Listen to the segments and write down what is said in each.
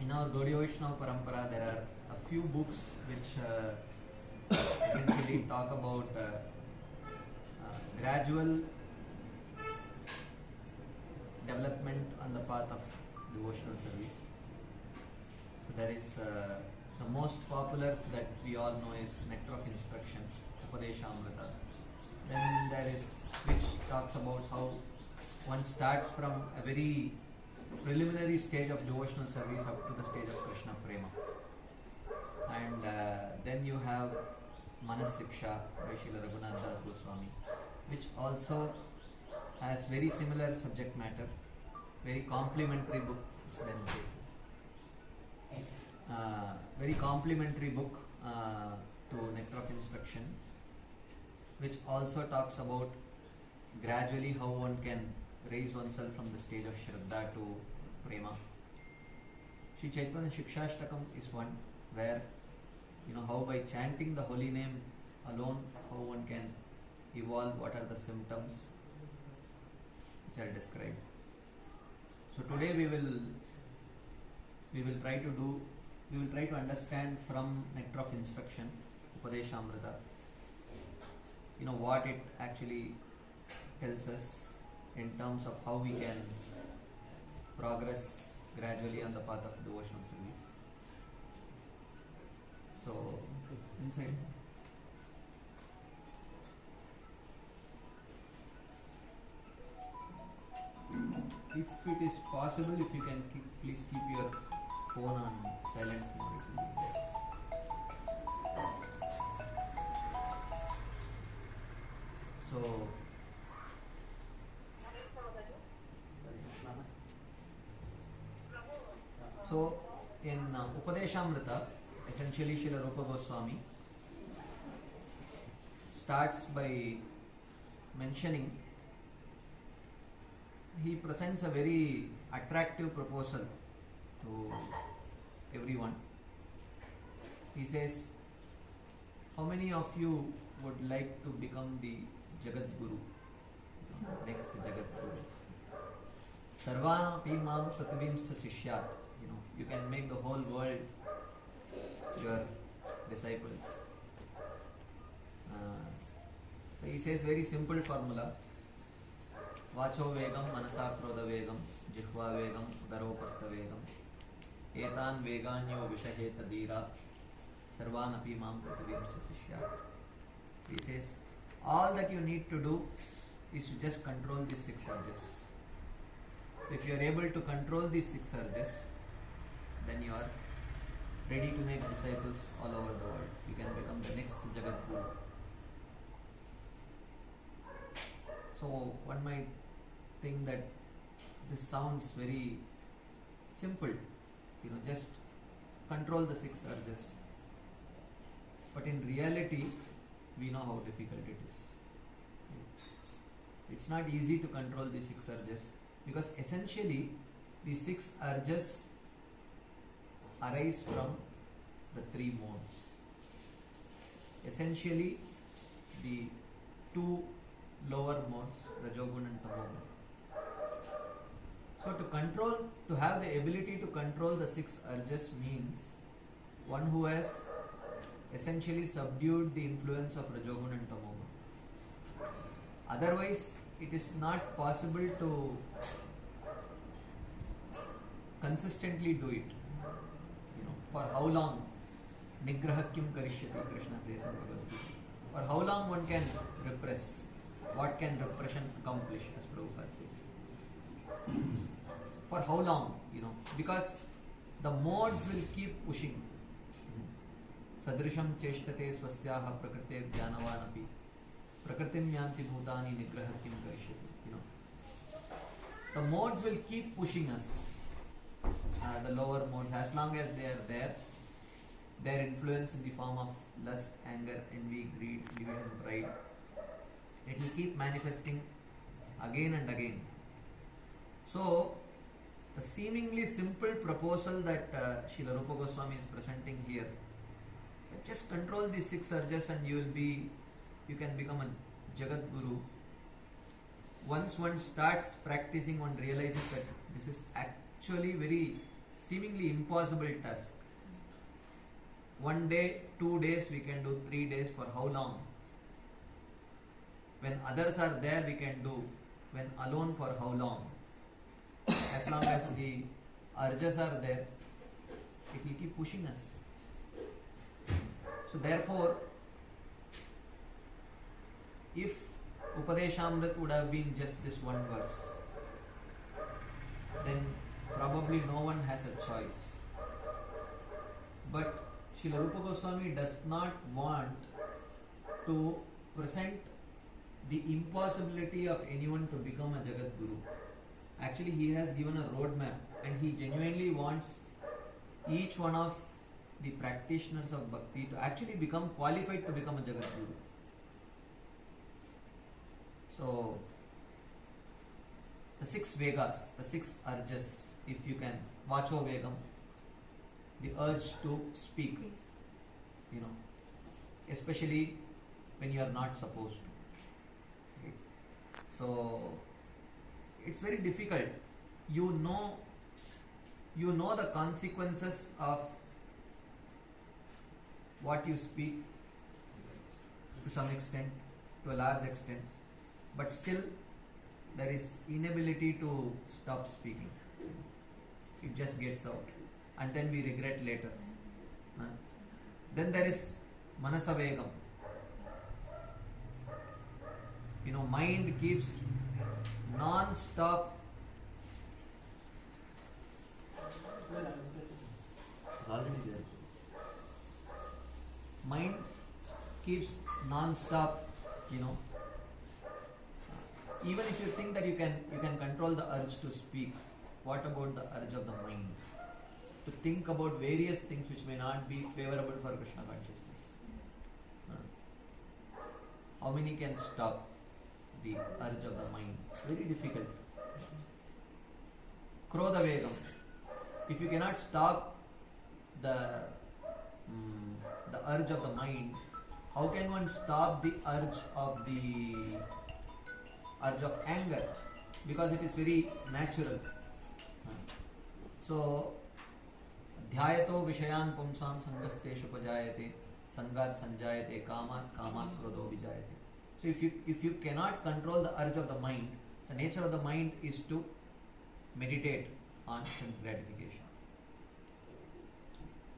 in our Gaudiya Vaishnava Parampara, there are a few books which essentially talk about gradual development on the path of devotional service. So there is the most popular that we all know is Nectar of Instruction, Upadeshamrita. Then there is which talks about how one starts from a very preliminary stage of devotional service up to the stage of Krishna Prema. And then you have Manas Siksha by Srila Raghunath Das Goswami, which also has very similar subject matter, very complementary book. Very complementary book to Nectar of Instruction, which also talks about gradually how one can raise oneself from the stage of Shraddha to Prema. Sri Chaitanya Shikshashtakam is one where how by chanting the holy name alone, how one can evolve, what are the symptoms which are described. So today we will try to understand from Nectar of Instruction, Upadeshamrita, what it actually tells us in terms of how we can progress gradually on the path of devotional service. So, inside. If it is possible, if you can please keep your phone on silent mode, it will be there. So in Upadeshamrita, essentially Srila Rupa Goswami starts by mentioning, he presents a very attractive proposal to everyone. He says, how many of you would like to become the Jagat Guru, next Jagat Guru? Sarvana Pimam Prativimsta Sishyat. You can make the whole world your disciples. So he says very simple formula. Vacho vegam, manasa krodha vegam, jihva vegam, daropastha vegam, etan veganyo vishaheta dira, sarvanapi mam prativimsa sishyat. He says, all that you need to do is to just control these 6 urges. So if you are able to control these 6 urges, then you are ready to make disciples all over the world. You can become the next Jagat Guru. So one might think that this sounds very simple, just control the 6 urges. But in reality, we know how difficult it is. It's not easy to control the 6 urges, because essentially the 6 urges arise from the 3 modes. Essentially, the 2 lower modes, Rajogun and Tamogun. So to have the ability to control the 6 urges means one who has essentially subdued the influence of Rajogun and Tamogun. Otherwise, it is not possible to consistently do it. For how long? Nigraha kim karishyati, Krishna says in Bhagavad Gita. For how long one can repress? What can repression accomplish, as Prabhupada says? For how long? Because the modes will keep pushing. Sadrisham cheshtate swasyaha prakrite jnanavanapi prakritim yanti bhutani nigraha kim karishyati. The modes will keep pushing us. The lower modes, as long as they are there, their influence in the form of lust, anger, envy, greed, division, pride, it will keep manifesting again and again. So, the seemingly simple proposal that Srila Rupa Goswami is presenting here, just control these 6 urges and you can become a Jagat Guru. Once one starts practicing, one realizes that this is actually very seemingly impossible task. 1 day, 2 days, we can do 3 days. For how long? When others are there, we can do. When alone, for how long? As long as the urges are there, it will keep pushing us. So therefore, if Upadeshamrit would have been just this one verse, then probably no one has a choice. But Srila Rupa Goswami does not want to present the impossibility of anyone to become a Jagat Guru. Actually, he has given a roadmap, and he genuinely wants each one of the practitioners of bhakti to actually become qualified to become a Jagat Guru. So, the 6 Vegas, the 6 urges, if you can, Vacho Vegam, the urge to speak, especially when you are not supposed to. Okay. So, it's very difficult. You know the consequences of what you speak to some extent, to a large extent, but still there is inability to stop speaking. It just gets out, and then we regret later. Then there is Manasavegam. Mind keeps non-stop mind keeps non-stop, even if you think that you can control the urge to speak, what about the urge of the mind to think about various things which may not be favorable for Krishna consciousness? How many can stop the urge of the mind? Very difficult. Krodha Vegam. If you cannot stop the urge of the mind, how can one stop the urge of anger? Because it is very natural. So, dhyayato vishayan pumsam sangasteshu pajayate sangat sanjayate kamat krodho vijayate. So if you cannot control the urge of the mind, the nature of the mind is to meditate on sense gratification.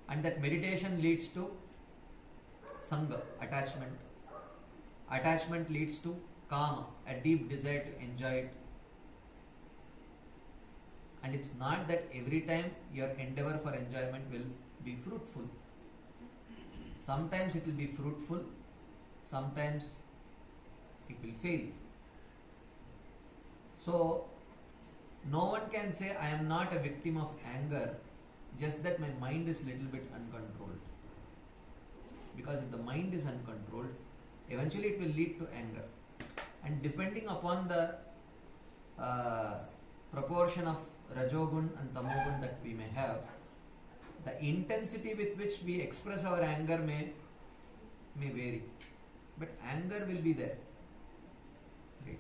And that meditation leads to sangha, attachment. Attachment leads to kama, a deep desire to enjoy it. And it's not that every time your endeavor for enjoyment will be fruitful. Sometimes it will be fruitful, sometimes it will fail. So, no one can say I am not a victim of anger, just that my mind is little bit uncontrolled. Because if the mind is uncontrolled, eventually it will lead to anger. And depending upon the proportion of Rajogun and Tamogun that we may have, the intensity with which we express our anger may vary. But anger will be there. Right.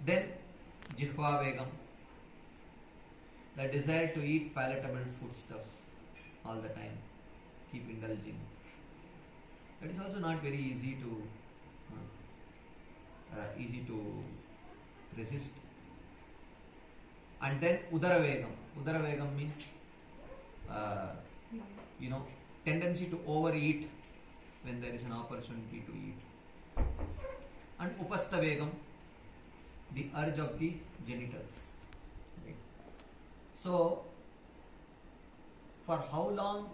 Then, Jihva Vegam, the desire to eat palatable foodstuffs all the time, keep indulging. That is also not very easy to resist. And then Udara Vegam. Udara Vegam means tendency to overeat when there is an opportunity to eat. And Upastha Vegam, the urge of the genitals. Right. So, for how long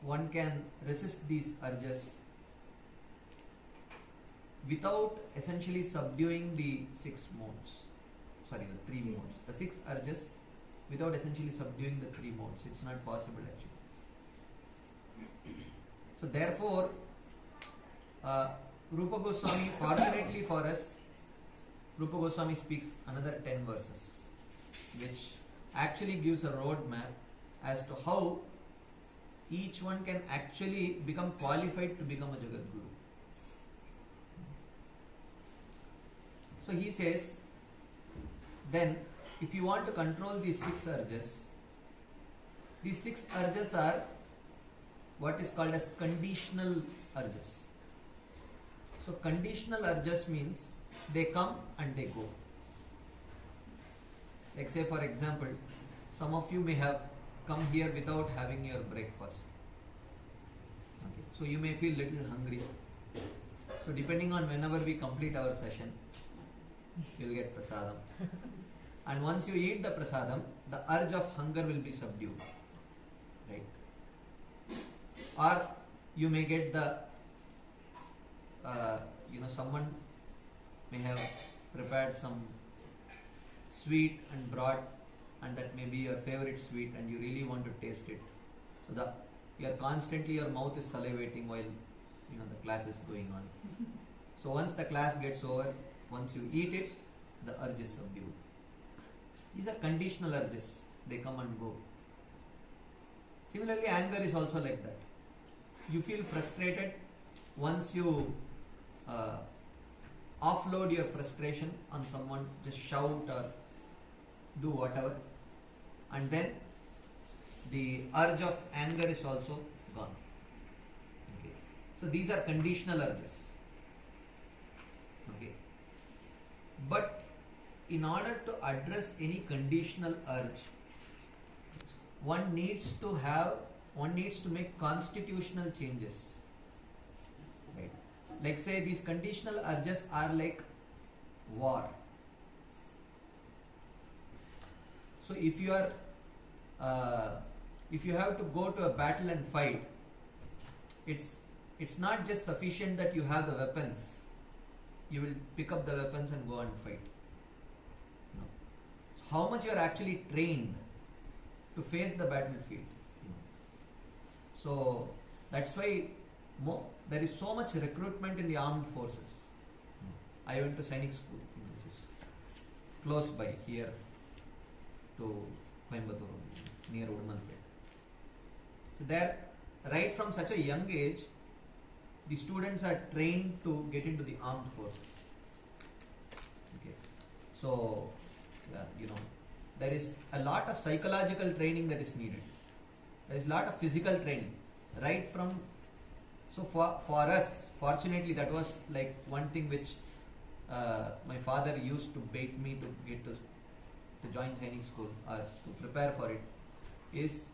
one can resist these urges without essentially subduing the 3 modes. The 6 urges without essentially subduing the 3 modes. It's not possible actually. So therefore, Rupa Goswami, fortunately for us, Rupa Goswami speaks another 10 verses, which actually gives a roadmap as to how each one can actually become qualified to become a Jagat Guru. So he says, then if you want to control these 6 urges, These 6 urges are what is called as conditional urges. So conditional urges means they come and they go. Like say for example, some of you may have come here without having your breakfast. Okay. So you may feel little hungry. So depending on whenever we complete our session, you'll get prasadam. And once you eat the prasadam, the urge of hunger will be subdued. Right? Or you may get the, someone may have prepared some sweet and brought, and that may be your favorite sweet and you really want to taste it. So your mouth is salivating while the class is going on. So once the class gets over, once you eat it, the urge is subdued. These are conditional urges. They come and go. Similarly, anger is also like that. You feel frustrated. Once you offload your frustration on someone, just shout or do whatever, and then the urge of anger is also gone. Okay. So these are conditional urges. Okay. But in order to address any conditional urge, one needs to make constitutional changes. Right? Like say these conditional urges are like war. So if you have to go to a battle and fight, it's not just sufficient that you have the weapons. You will pick up the weapons and go and fight. So how much you are actually trained to face the battlefield. So that's why there is so much recruitment in the armed forces. I went to Sainik school, which is close by here to Coimbatore, near Udmalpet. So there, right from such a young age, the students are trained to get into the armed forces. Okay. So, there is a lot of psychological training that is needed. There is a lot of physical training. Right from, so for us, fortunately, that was like one thing which my father used to bait me to get to join Sainik school or to prepare for it, is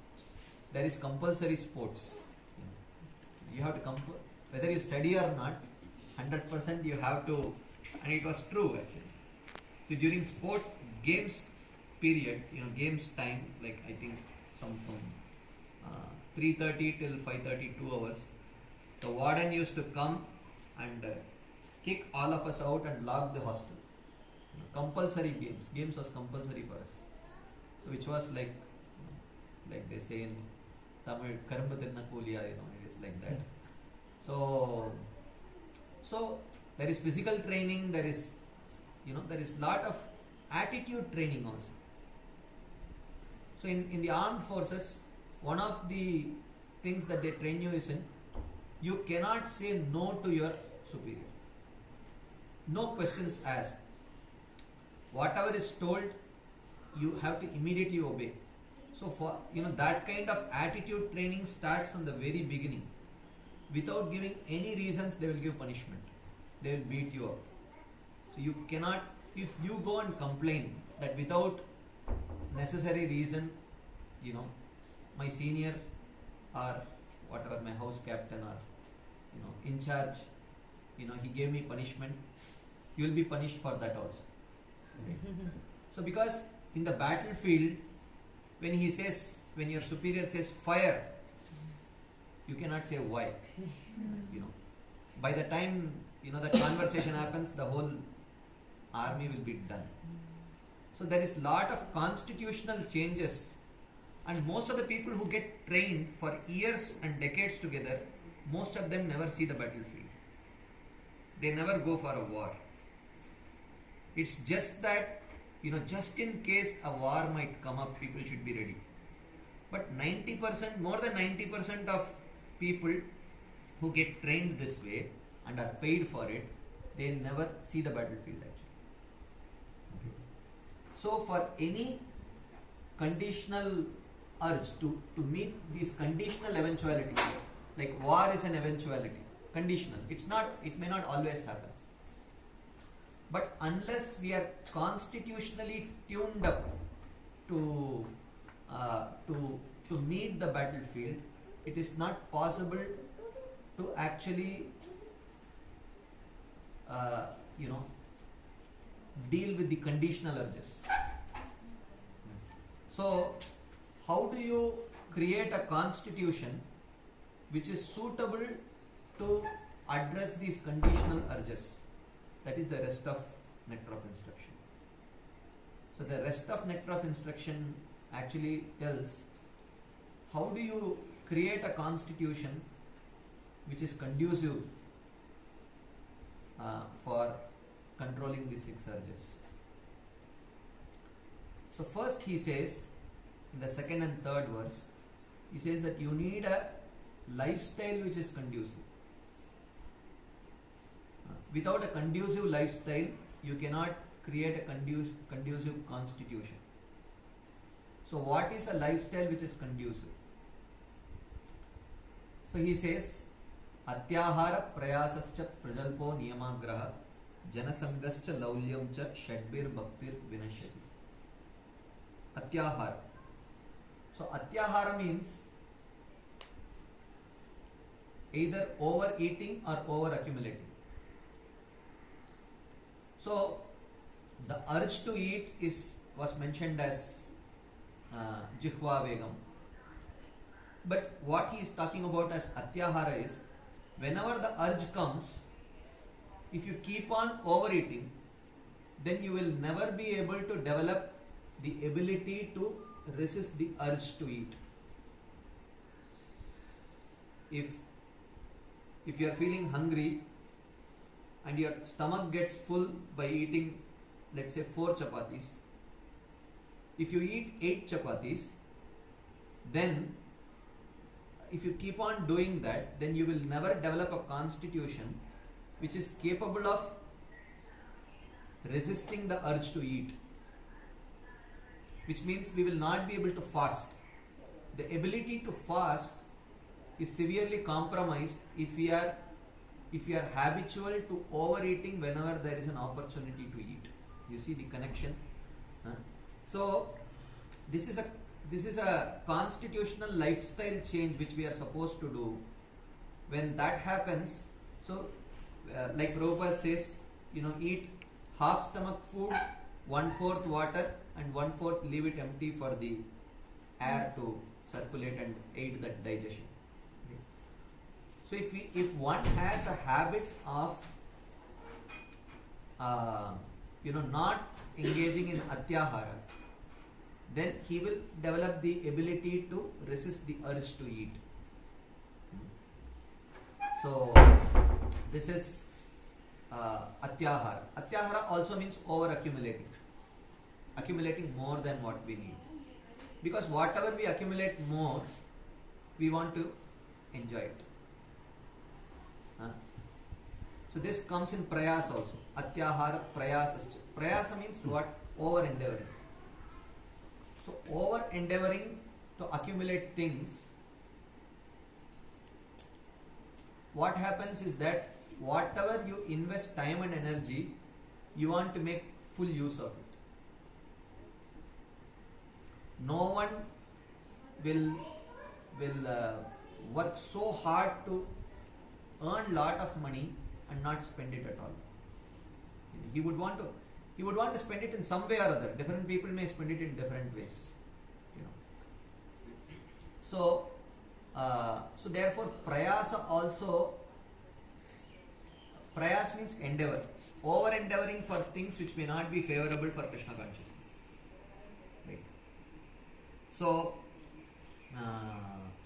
there is compulsory sports. You have to whether you study or not, 100% you have to, and it was true actually. So during sports games period, games time, like I think some from 3:30 till 5:30, 2 hours, the warden used to come and kick all of us out and lock the hostel. Compulsory games was compulsory for us. So which was like they say in Tamil, Karamba Tirna Kooliya, it is like that. So there is physical training, there is lot of attitude training also. So in the armed forces, one of the things that they train you is you cannot say no to your superior. No questions asked. Whatever is told, you have to immediately obey. So for that kind of attitude training starts from the very beginning. Without giving any reasons, they will give punishment. They will beat you up. So you cannot, if you go and complain that without necessary reason, my senior or whatever, my house captain or in charge, he gave me punishment, you will be punished for that also. Okay. So because in the battlefield, when your superior says fire, you cannot say why. By the time the conversation happens, the whole army will be done. So there is lot of constitutional changes, and most of the people who get trained for years and decades together, most of them never see the battlefield. They never go for a war. It's just that just in case a war might come up, people should be ready. But 90%, more than 90% of people who get trained this way and are paid for it, they never see the battlefield actually. Okay. So for any conditional urge to meet these conditional eventualities. Like war is an eventuality, conditional. It may not always happen. But unless we are constitutionally tuned up to meet the battlefield, it is not possible to actually deal with the conditional urges. So, how do you create a constitution which is suitable to address these conditional urges? That is the rest of Nectar of Instruction. So the rest of Nectar of Instruction actually tells how do you create a constitution which is conducive for controlling the 6 urges. So first he says, in the second and third verse, he says that you need a lifestyle which is conducive. Without a conducive lifestyle, you cannot create a conducive constitution. So what is a lifestyle which is conducive? So he says, Atyahara prayasascha prajalpo niyamagraha janasangascha laulyamcha shadbir bhaktir vinashyati. Atyahara. So Atyahara means either overeating or over accumulating. So the urge to eat was mentioned as jihva vegam. But what he is talking about as atyahara is, whenever the urge comes, if you keep on overeating, then you will never be able to develop the ability to resist the urge to eat. If you are feeling hungry and your stomach gets full by eating, let's say 4 chapatis, if you eat 8 chapatis, then if you keep on doing that, then you will never develop a constitution which is capable of resisting the urge to eat, which means we will not be able to fast. The ability to fast is severely compromised if we are habitual to overeating whenever there is an opportunity to eat. You see the connection? So this is a constitutional lifestyle change which we are supposed to do. When that happens, so like Prabhupada says, eat half stomach food, 1/4 water, and 1/4 leave it empty for the air to circulate and aid that digestion. Okay. So if one has a habit of not engaging in atyahara, then he will develop the ability to resist the urge to eat. So this is atyahara. Atyahara also means over accumulating more than what we need, because whatever we accumulate more, we want to enjoy it. So this comes in prayas also. Atyahara prayasascha. Prayasa means what? Over endeavoring. So over endeavoring to accumulate things, what happens is that whatever you invest time and energy, you want to make full use of it. No one will work so hard to earn lot of money and not spend it at all. He would want to spend it in some way or other. Different people may spend it in different ways. So therefore prayasa also, prayas means endeavor. Over endeavoring for things which may not be favorable for Krishna consciousness. Right. So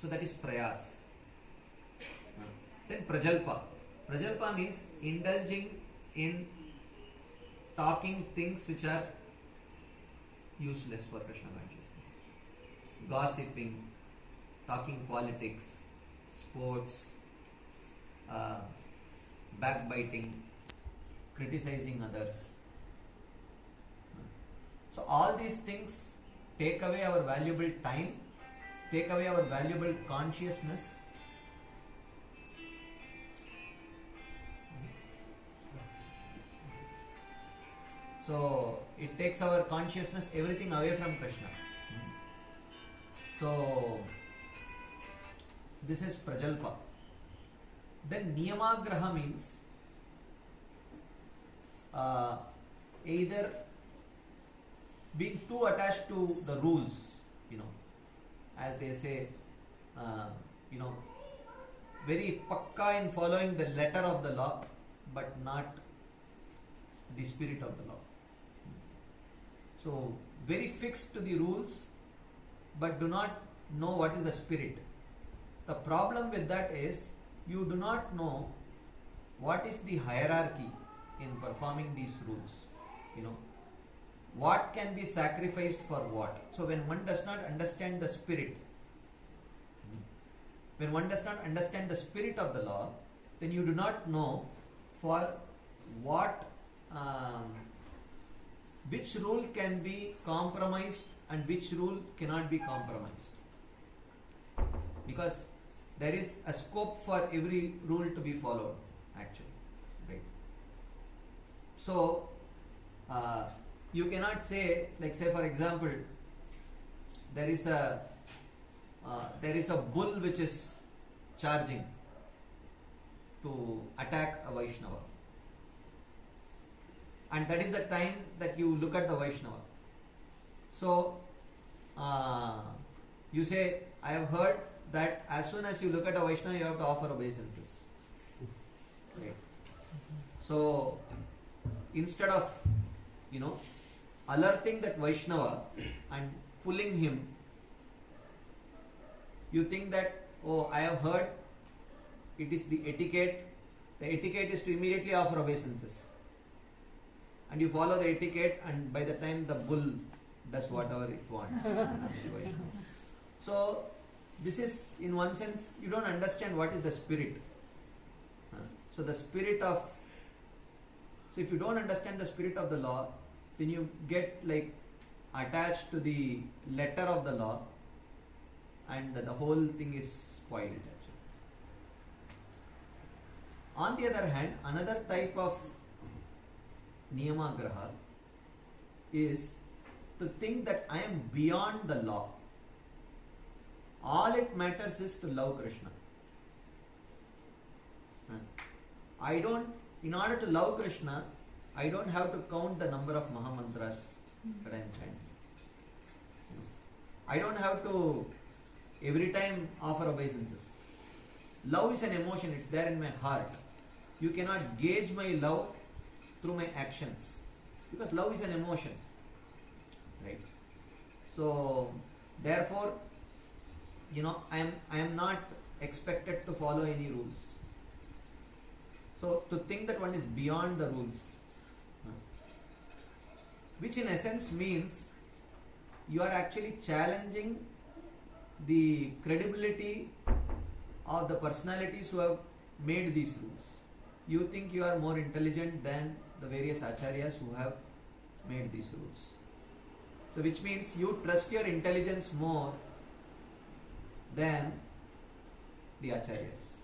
that is prayas. Then prajalpa. Prajalpa means indulging in talking things which are useless for Krishna consciousness. Gossiping, talking politics, sports, backbiting, criticizing others. So all these things take away our valuable time take away our valuable consciousness. So it takes our consciousness, everything away from Krishna. So this is Prajalpa. Then Niyamagraha means either being too attached to the rules, as they say, very pakka in following the letter of the law, but not the spirit of the law. So very fixed to the rules, but do not know what is the spirit. The problem with that is you do not know what is the hierarchy in performing these rules. What can be sacrificed for what. So when one does not understand the spirit, when one does not understand the spirit of the law, then you do not know for what, which rule can be compromised and which rule cannot be compromised. Because there is a scope for every rule to be followed, actually. Right? So, you cannot say, like say for example, there is a bull which is charging to attack a Vaishnava, and that is the time that you look at the Vaishnava. So you say, I have heard that as soon as you look at a Vaishnava, you have to offer obeisances. Right? So instead of alerting that Vaishnava and pulling him, you think that, oh, I have heard it is the etiquette. The etiquette is to immediately offer obeisances. And you follow the etiquette, and by the time the bull does whatever it wants. So this is, in one sense, you don't understand what is the spirit. So the spirit of, so if you don't understand the spirit of the law, then you get like attached to the letter of the law, and the whole thing is spoiled actually. On the other hand, another type of Niyamagraha is to think that I am beyond the law. All it matters is to love Krishna. In order to love Krishna, I don't have to count the number of Mahamantras that I am chanting. I don't have to every time offer obeisances. Love is an emotion, it's there in my heart. You cannot gauge my love through my actions, because love is an emotion. Right? So therefore, I am not expected to follow any rules. So to think that one is beyond the rules, which in essence means you are actually challenging the credibility of the personalities who have made these rules. You think you are more intelligent than the various acharyas who have made these rules. So which means you trust your intelligence more than the acharyas,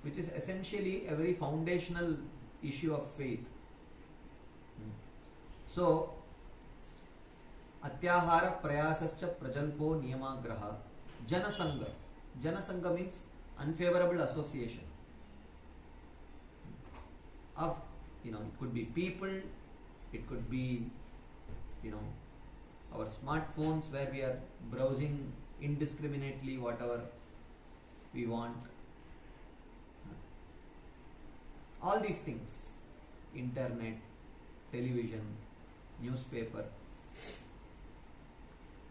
which is essentially a very foundational issue of faith. So Atyahara prayasascha prajalpo niyamagraha janasanga. Janasanga means unfavorable association of, it could be people, it could be, our smartphones where we are browsing indiscriminately whatever we want. All these things, internet, television, newspaper.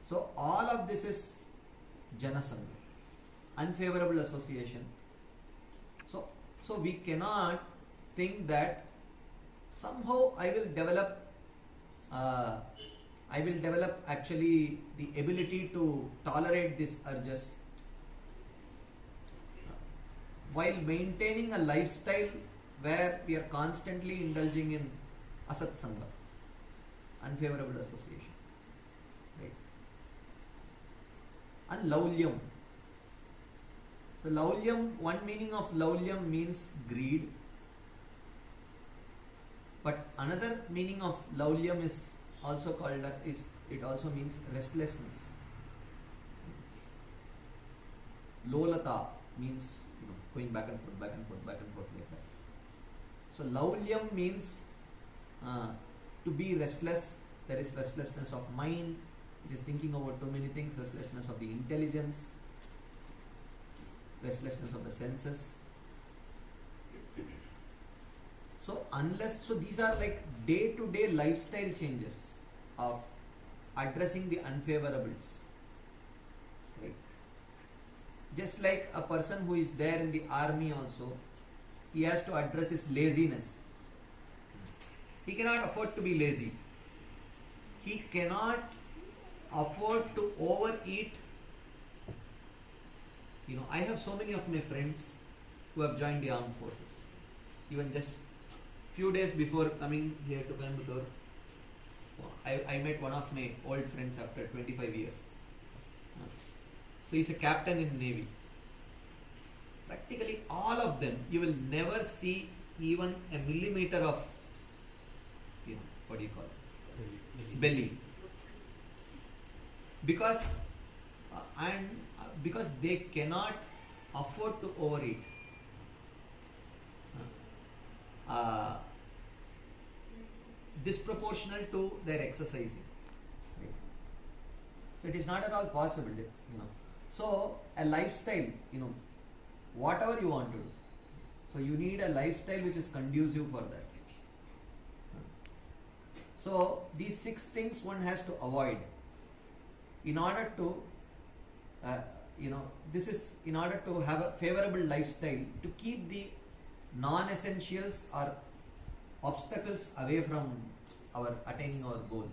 So all of this is janasanga, unfavorable association. So we cannot think that somehow I will develop actually the ability to tolerate these urges while maintaining a lifestyle where we are constantly indulging in asatsanga, unfavorable association. Right? and laulyam. So laulyam, one meaning of laulyam means greed, but another meaning of laulyam is also called it also means restlessness. Lolata means going back and forth like that. So laulyam means to be restless. There is restlessness of mind, which is thinking about too many things, restlessness of the intelligence, restlessness of the senses. So these are like day-to-day lifestyle changes of addressing the unfavorables. Right? Just like a person who is there in the army also, he has to address his laziness. He cannot afford to be lazy. He cannot afford to overeat. I have so many of my friends who have joined the armed forces. Even just few days before coming here to Coimbatore, I met one of my old friends after 25 years. So he's a captain in Navy. Practically all of them, you will never see even a millimeter of, what do you call it? Belly. Because they cannot afford to overeat. Disproportional to their exercising. Right? So it is not at all possible. So a lifestyle, whatever you want to do. So you need a lifestyle which is conducive for that. So these 6 things one has to avoid in order to, this is in order to have a favorable lifestyle, to keep the non-essentials or obstacles away from our attaining our goal.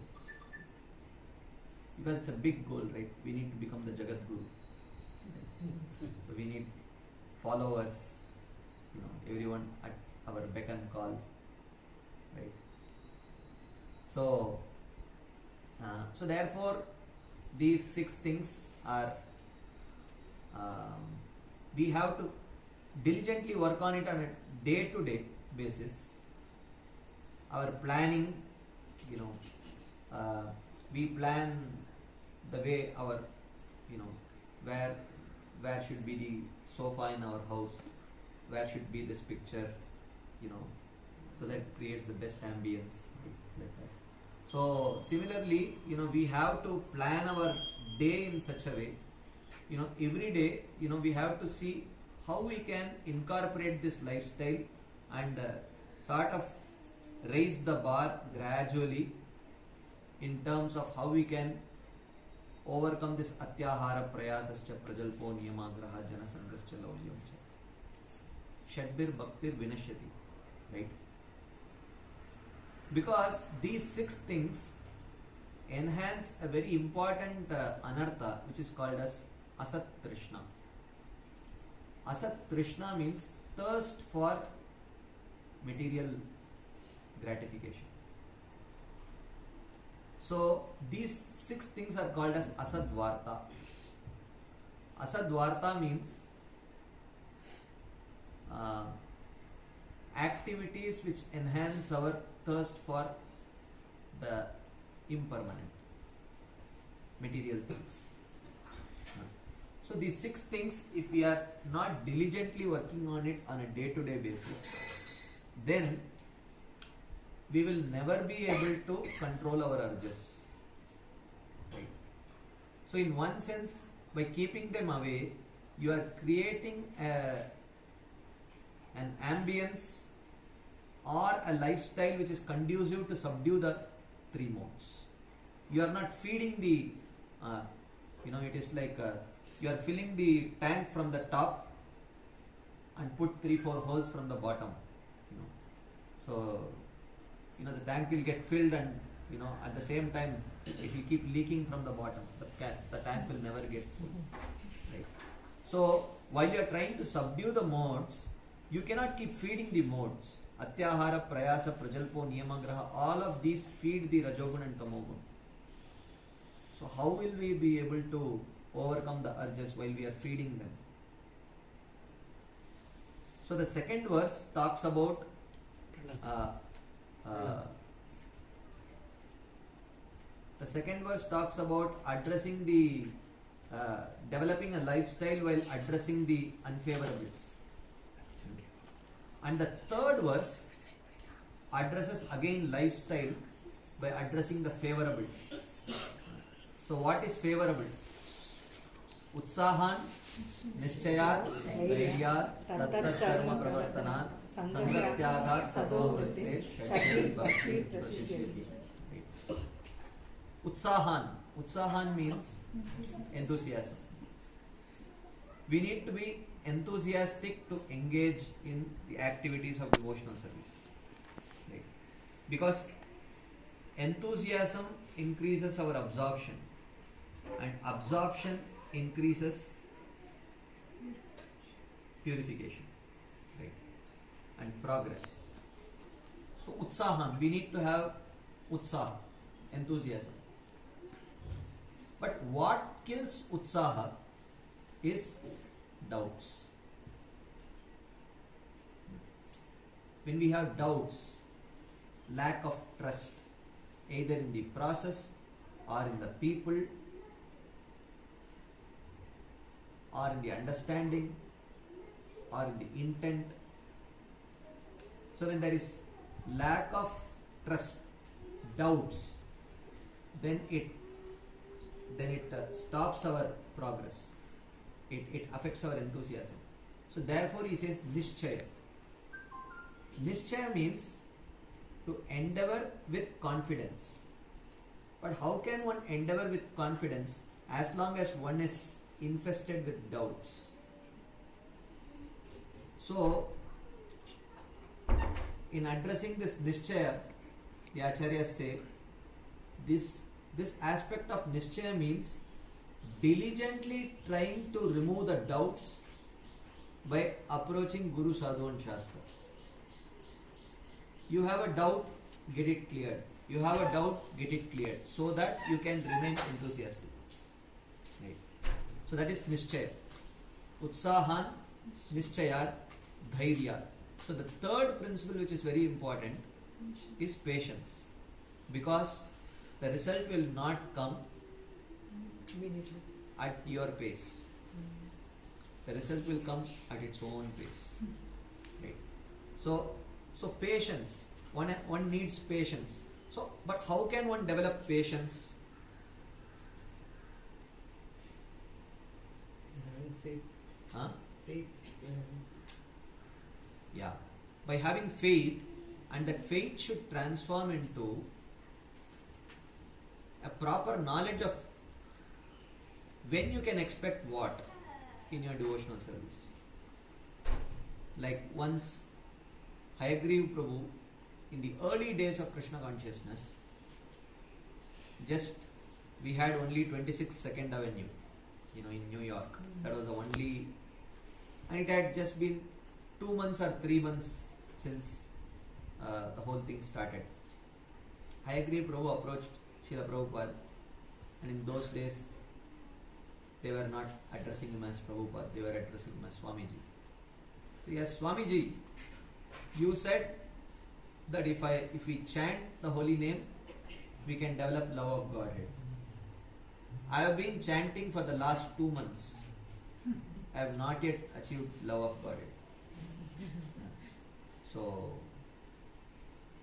Because it's a big goal, right? We need to become the Jagat Guru. So we need followers, everyone at our beck and call, right? So therefore, these 6 things are, we have to diligently work on it on a day-to-day basis. Our planning, we plan the way our, where should be the sofa in our house, where should be this picture, so that creates the best ambience, like that. So similarly, we have to plan our day in such a way, every day, we have to see how we can incorporate this lifestyle and sort of raise the bar gradually in terms of how we can overcome this atyahara prayasascha prajalpo niyamagraha janasangascha laulyamcha shadbir bhaktir vinashyati, right? Because these 6 things enhance a very important anartha, which is called as asat trishna. Asat trishna means thirst for material gratification. So these 6 things are called as asadvarta. Asadvarta means activities which enhance our thirst for the impermanent material things. So these 6 things, if we are not diligently working on it on a day-to-day basis, then we will never be able to control our urges. Right? So in one sense, by keeping them away, you are creating an ambience or a lifestyle which is conducive to subdue the 3 modes. You are not feeding the, it is like you are filling the tank from the top and put 3-4 holes from the bottom. So the tank will get filled and at the same time it will keep leaking from the bottom. The tank will never get full. Right? So while you are trying to subdue the modes, you cannot keep feeding the modes. Atyahara, prayasa, prajalpo, niyamagraha, all of these feed the rajogun and tamogun. So how will we be able to overcome the urges while we are feeding them. So the second verse talks about addressing the developing a lifestyle while addressing the unfavorables. And the third verse addresses again lifestyle by addressing the favorables. So what is favorable? Utsahan, Nischayat, Dhairya, Tattat Karma Pravartanat, Sangatyagat, Sato Vritte, Shakti, Bhakti, Prasiddhi. Utsahan means enthusiasm. We need to be enthusiastic to engage in the activities of devotional service. Right? Because enthusiasm increases our absorption, and absorption increases purification, right? And progress. So utsahan, we need to have utsaha, enthusiasm. But what kills utsaha is doubts. When we have doubts, lack of trust, either in the process or in the people or in the understanding or in the intent. So when there is lack of trust, doubts, then it stops our progress. It affects our enthusiasm. So therefore he says Nischaya. Nischaya means to endeavor with confidence. But how can one endeavor with confidence as long as one is infested with doubts? So, in addressing this Nischaya, the Acharyas say this aspect of Nischaya means diligently trying to remove the doubts by approaching Guru, Sadhu and Shastra. You have a doubt, get it cleared. You have a doubt, get it cleared, so that you can remain enthusiastic. Right. So that is Nischaya. Utsahan, Nischayat, Dhairya. So the third principle which is very important is patience. Because the result will not come immediately at your pace. The result will come at its own pace. Right. So patience. One needs patience. So, but how can one develop patience? faith. Huh? Faith. Yeah. By having faith, and that faith should transform into a proper knowledge of when you can expect what in your devotional service. Like once Hayagriva Prabhu, in the early days of Krishna consciousness, just we had only 26 Second Avenue, in New York. That was the only, and it had just been 2 months or 3 months since the whole thing started. Hayagriva Prabhu approached Srila Prabhupada, and in those days they were not addressing him as Prabhupada, they were addressing him as Swamiji. So yes, Swamiji, you said that if we chant the holy name, we can develop love of Godhead. I have been chanting for the last 2 months. I have not yet achieved love of Godhead. So,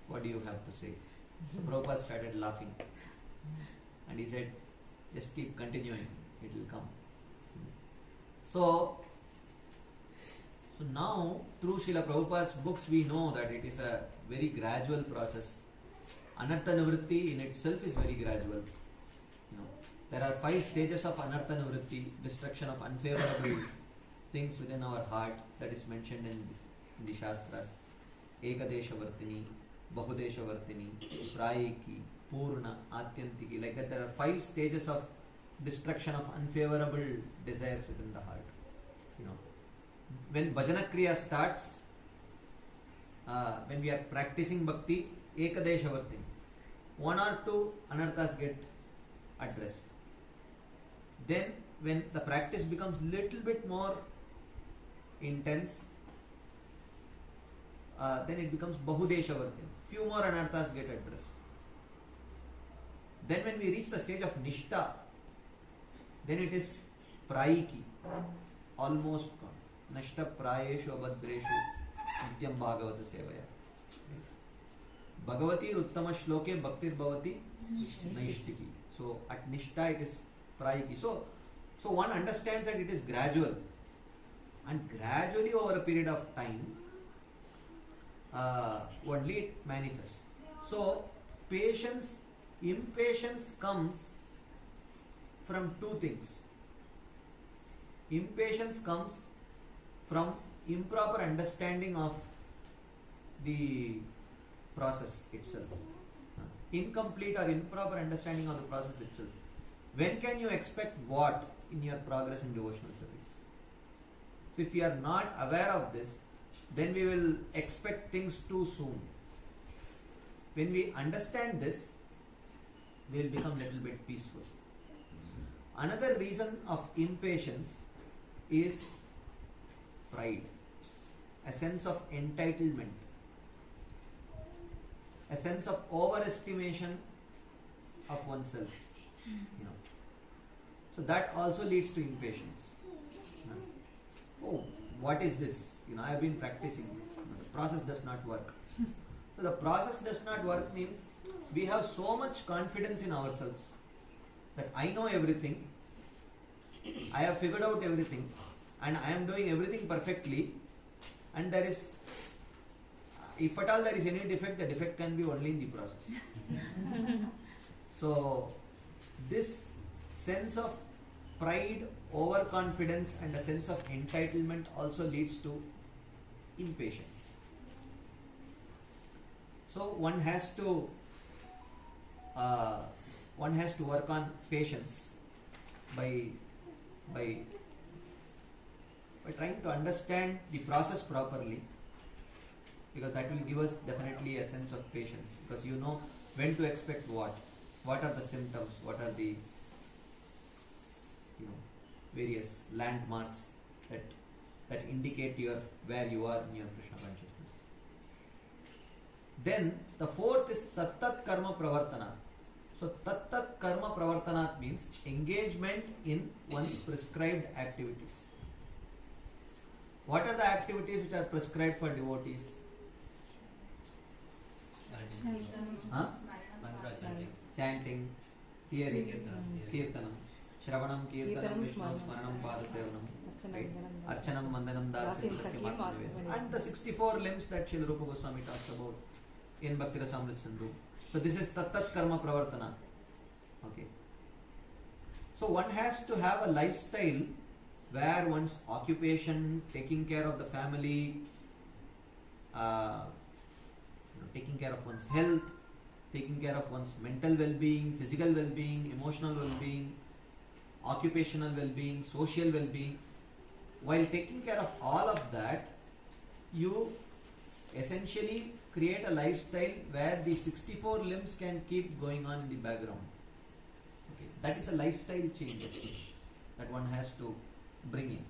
what do you have to say? So Prabhupada started laughing, and he said, just keep continuing, it will come. So now, through Srila Prabhupada's books, we know that it is a very gradual process. Anartha Nivritti in itself is very gradual. There are 5 stages of Anartha Nivritti, destruction of unfavorable things within our heart, that is mentioned in the Shastras. Ekadesha Vartini, Bahudesha Vartini, Prayiki, Purna, Atyantiki. Like that, there are 5 stages of destruction of unfavorable desires within the heart. When Bhajana Kriya starts, when we are practicing Bhakti, Ekadesha Vartini, 1 or 2 anarthas get addressed. Then when the practice becomes little bit more intense, then it becomes Bahudeshavartin. Few more anarthas get addressed. Then when we reach the stage of Nishta, then it is Prayiki, almost gone. Nashta Prayeshu Abhadreshu Nityam Bhagavata Sevaya. Bhagavati Uttama Shloke Bhaktir Bhavati Naishtiki. So at Nishta it is Prayiki. So one understands that it is gradual, and gradually over a period of time only it manifests. So impatience comes from two things. Impatience comes from improper understanding of the process itself. Incomplete or improper understanding of the process itself. When can you expect what in your progress in devotional service? So if we are not aware of this, then we will expect things too soon. When we understand this, we will become little bit peaceful. Another reason of impatience is pride, a sense of entitlement, a sense of overestimation of oneself. So that also leads to impatience. Oh, what is this? I have been practicing. The process does not work. So the process does not work means we have so much confidence in ourselves that I know everything, I have figured out everything, and I am doing everything perfectly, and there is, if at all there is any defect, the defect can be only in the process. So this sense of pride, overconfidence, and a sense of entitlement also leads to impatience. So one has to work on patience by trying to understand the process properly, because that will give us definitely a sense of patience, because you know when to expect what are the symptoms, what are the various landmarks that indicate where you are in your Krishna consciousness. Then the fourth is Tattat Karma Pravartana. So Tattat Karma Pravartana means engagement in one's prescribed activities. What are the activities which are prescribed for devotees? Chanting, hearing, Kirtanam, Shravanam, Kirtanam, Vishnu Smaranam, Padasevanam, Archanam, Mandanam, Dasim, and the 64 limbs that Srila Rupa Goswami talks about in Bhakti Rasamrita Sindhu. So this is Tattat Karma Pravartana. Okay. So one has to have a lifestyle where one's occupation, taking care of the family, taking care of one's health, taking care of one's mental well-being, physical well-being, emotional well-being, occupational well-being, social well-being. While taking care of all of that, you essentially create a lifestyle where the 64 limbs can keep going on in the background. Okay. That is a lifestyle change actually, that one has to bring in.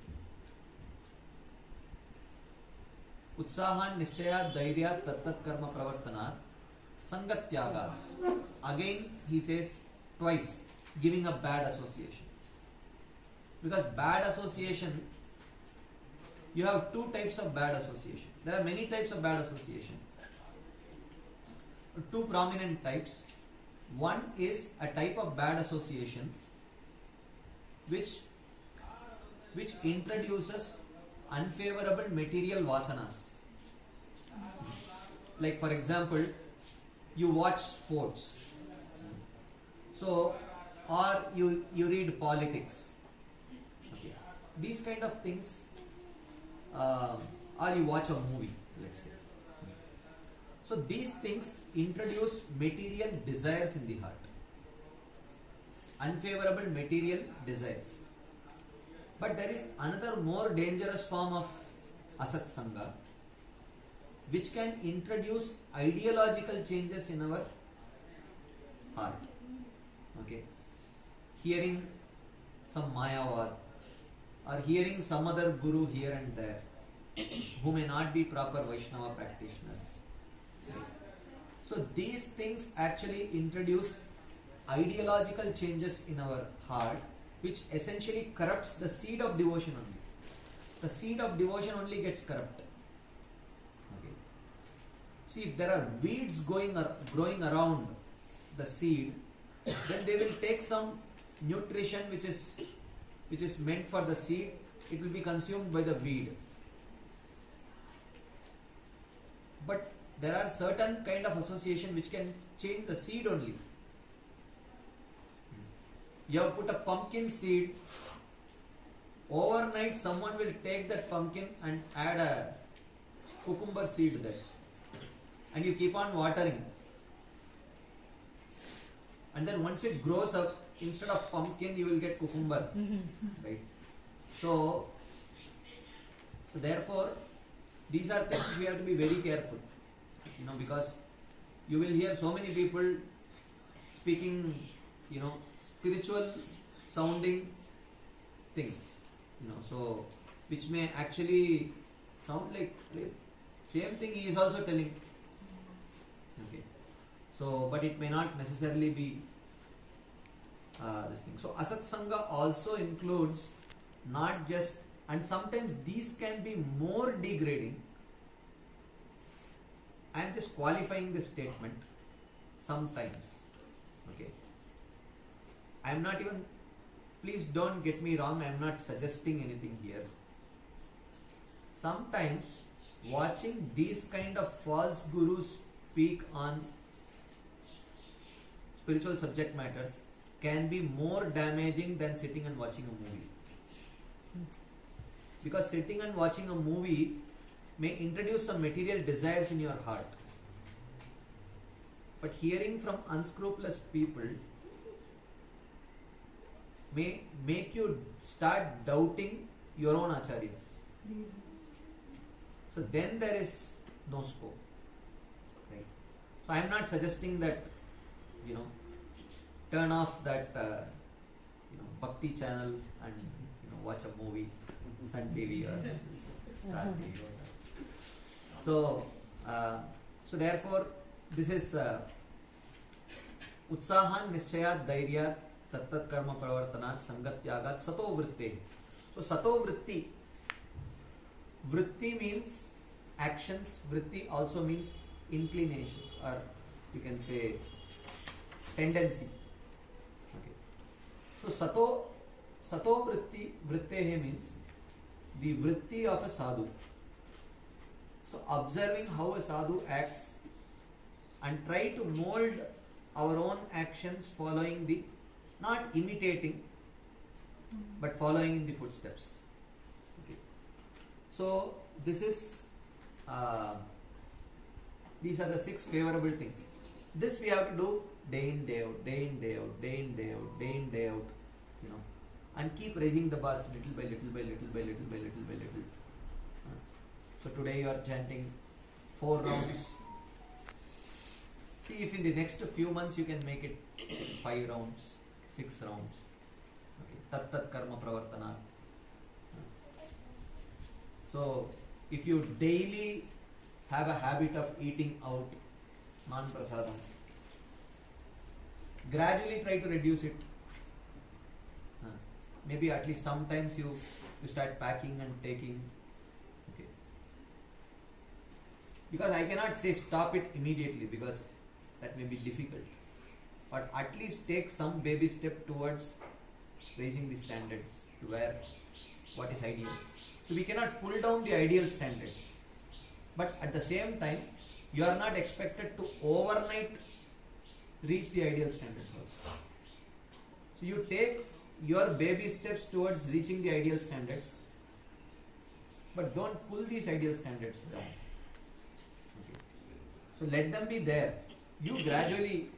Utsahan Nischaya Dairya Tattat Karma Pravartana Sangatyaga. Again he says twice, giving a bad association. Because bad association, you have two types of bad association. There are many types of bad association. Two prominent types. One is a type of bad association which introduces unfavorable material vasanas. Like for example, you watch sports, so or you read politics. Okay. These kind of things, or you watch a movie, let's say. So these things introduce material desires in the heart. Unfavorable material desires. But there is another more dangerous form of asat sangha, which can introduce ideological changes in our heart. Okay. Hearing some Mayavad, or hearing some other guru here and there, who may not be proper Vaishnava practitioners. So these things actually introduce ideological changes in our heart, which essentially corrupts the seed of devotion only. The seed of devotion only gets corrupted. Okay. See, if there are weeds growing around the seed, then they will take some nutrition which is meant for the seed. It will be consumed by the weed. But there are certain kind of association which can change the seed only. You have put a pumpkin seed. Overnight, someone will take that pumpkin and add a cucumber seed there, and you keep on watering. And then once it grows up, instead of pumpkin, you will get cucumber, right? So therefore, these are things we have to be very careful, because you will hear so many people speaking, spiritual sounding things, so which may actually sound like same thing he is also telling. Okay, so but it may not necessarily be this thing. So asat sangha also includes not just, and sometimes these can be more degrading. I am just qualifying this statement. Sometimes, okay, I am not even, please don't get me wrong, I am not suggesting anything here. Sometimes watching these kind of false gurus speak on spiritual subject matters can be more damaging than sitting and watching a movie. Because sitting and watching a movie may introduce some material desires in your heart. But hearing from unscrupulous people may make you start doubting your own acharyas. So then there is no scope. Right? So I am not suggesting that, turn off that, Bhakti channel and, watch a movie, Sun TV or Star TV. So therefore, this is Utsahan Nischayat Dairya Tattat Karma Pravartanat Sangatyagat Sato Vritte. So Sato Vritti. Vritti means actions. Vritti also means inclinations, or you can say tendency. Okay. So Sato Vritti, Vrittehe means the vritti of a sadhu. So observing how a sadhu acts and try to mold our own actions following the, not imitating, but following in the footsteps. Okay. So this is, these are the 6 favorable things. This we have to do day in, day out, day in, day out, day in, day out, day in, day out, and keep raising the bars little by little by little by little by little by little. So today you are chanting 4 rounds. See if in the next few months you can make it 5 rounds, 6 rounds. Okay. Tat tat karma pravartanat. So if you daily have a habit of eating out, non-prasadam, gradually try to reduce it. Maybe at least sometimes you start packing and taking. Okay. Because I cannot say stop it immediately, because that may be difficult. But at least take some baby step towards raising the standards to where what is ideal. So we cannot pull down the ideal standards. But at the same time, you are not expected to overnight reach the ideal standards also. So you take your baby steps towards reaching the ideal standards, but don't pull these ideal standards down. Okay. So let them be there. You gradually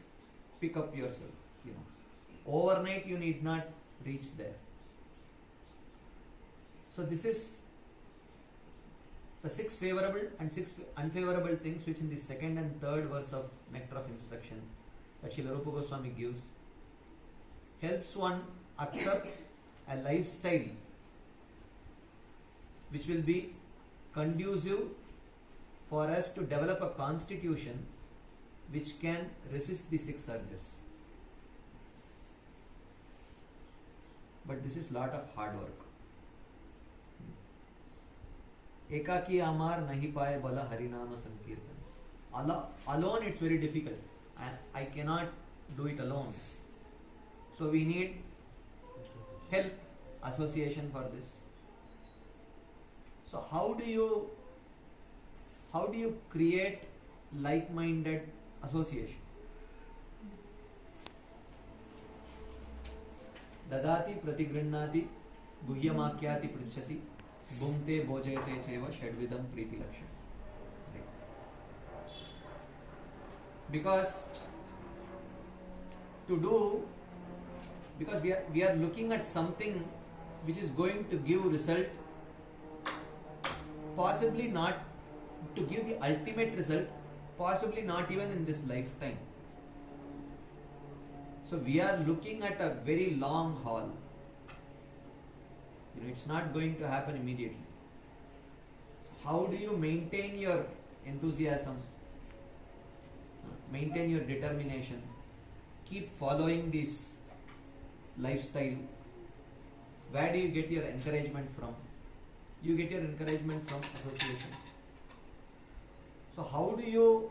pick up yourself. Overnight you need not reach there. So this is the 6 favorable and 6 unfavorable things which in the 2nd and 3rd verse of Nectar of Instruction that Srila Rupa Goswami gives helps one accept a lifestyle which will be conducive for us to develop a constitution which can resist the six urges. But this is lot of hard work. Ekaki amar nahi paye bala harinama sankirtan. Alone it's very difficult. I cannot do it alone. So we need help, association for this. So how do you create like-minded association? Dadati pratigrinnati guhyamakyati pruchati bhumte bhojayate cheva shadvidam priti lakshana. Because we are looking at something which is going to give result, possibly not to give the ultimate result, possibly not even in this lifetime. So we are looking at a very long haul. It's not going to happen immediately. How do you maintain your enthusiasm? Maintain your determination. Keep following this lifestyle. Where do you get your encouragement from? You get your encouragement from association. So how do you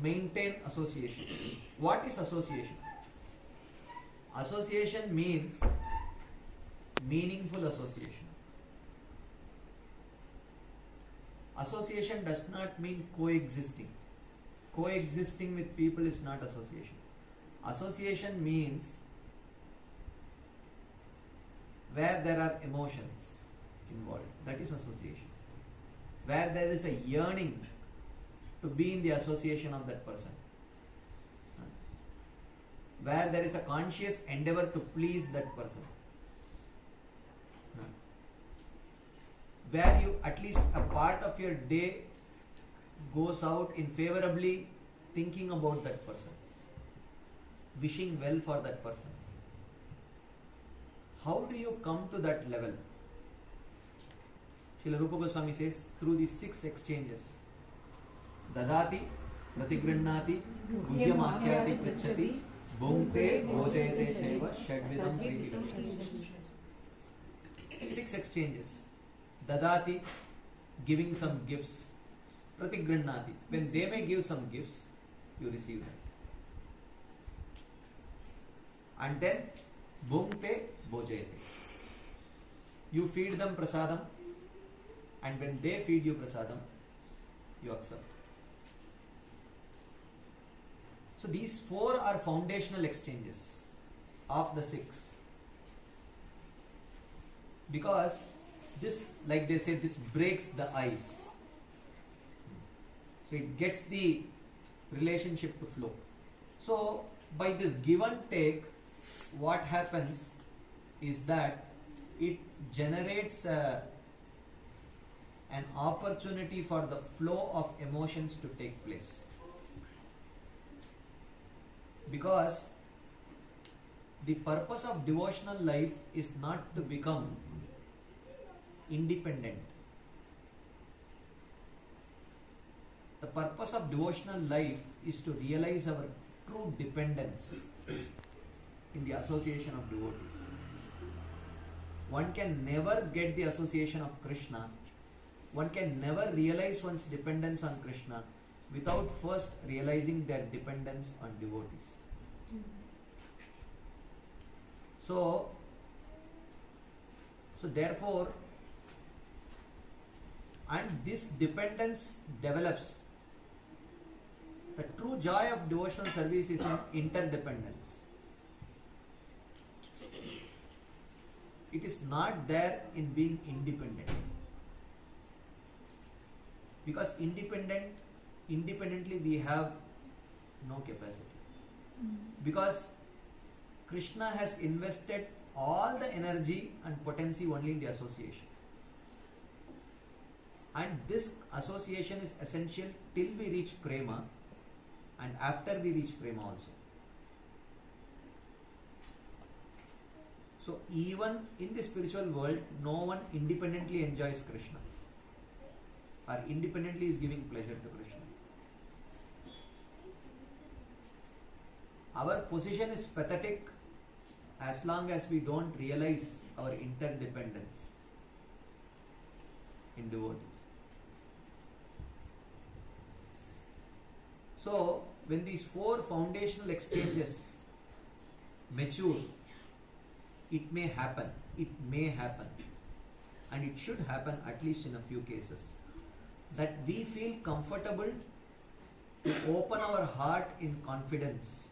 maintain association? What is association? Association means meaningful association. Association does not mean coexisting. Coexisting with people is not association. Association means where there are emotions involved. That is association. Where there is a yearning to be in the association of that person. Where there is a conscious endeavor to please that person. Where you, at least a part of your day goes out in favorably thinking about that person, wishing well for that person. How do you come to that level? Srila Rupa Goswami says, through these 6 exchanges. Dadati, pratigrinnati, guhyamakyati pritchati, bhumte bhojayate seva shadvidam priti lakshana. 6 exchanges. Dadati, giving some gifts. Pratigrinnati, when they may give some gifts, you receive them. And then bhumte bhojayate, you feed them prasadam, and when they feed you prasadam, you accept. So these 4 are foundational exchanges of the 6, because this, like they say, this breaks the ice. So it gets the relationship to flow. So by this give and take, what happens is that it generates an opportunity for the flow of emotions to take place. Because the purpose of devotional life is not to become independent. The purpose of devotional life is to realize our true dependence in the association of devotees. One can never get the association of Krishna, one can never realize one's dependence on Krishna without first realizing their dependence on devotees. So therefore, and this dependence develops. The true joy of devotional service is in interdependence. It is not there in being independent. Because independently we have no capacity. Because Krishna has invested all the energy and potency only in the association. And this association is essential till we reach prema, and after we reach prema also. So even in the spiritual world, no one independently enjoys Krishna or independently is giving pleasure to Krishna. Our position is pathetic as long as we don't realize our interdependence in devotees. So when these four foundational exchanges mature, it may happen, and it should happen at least in a few cases, that we feel comfortable to open our heart in confidence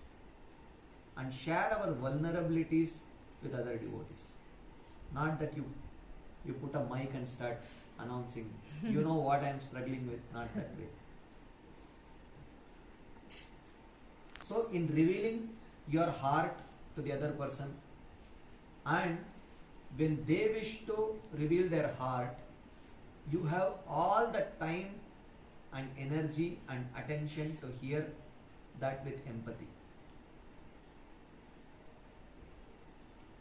and share our vulnerabilities with other devotees. Not that you put a mic and start announcing, you know what I am struggling with, not that way. So in revealing your heart to the other person, and when they wish to reveal their heart, you have all the time and energy and attention to hear that with empathy.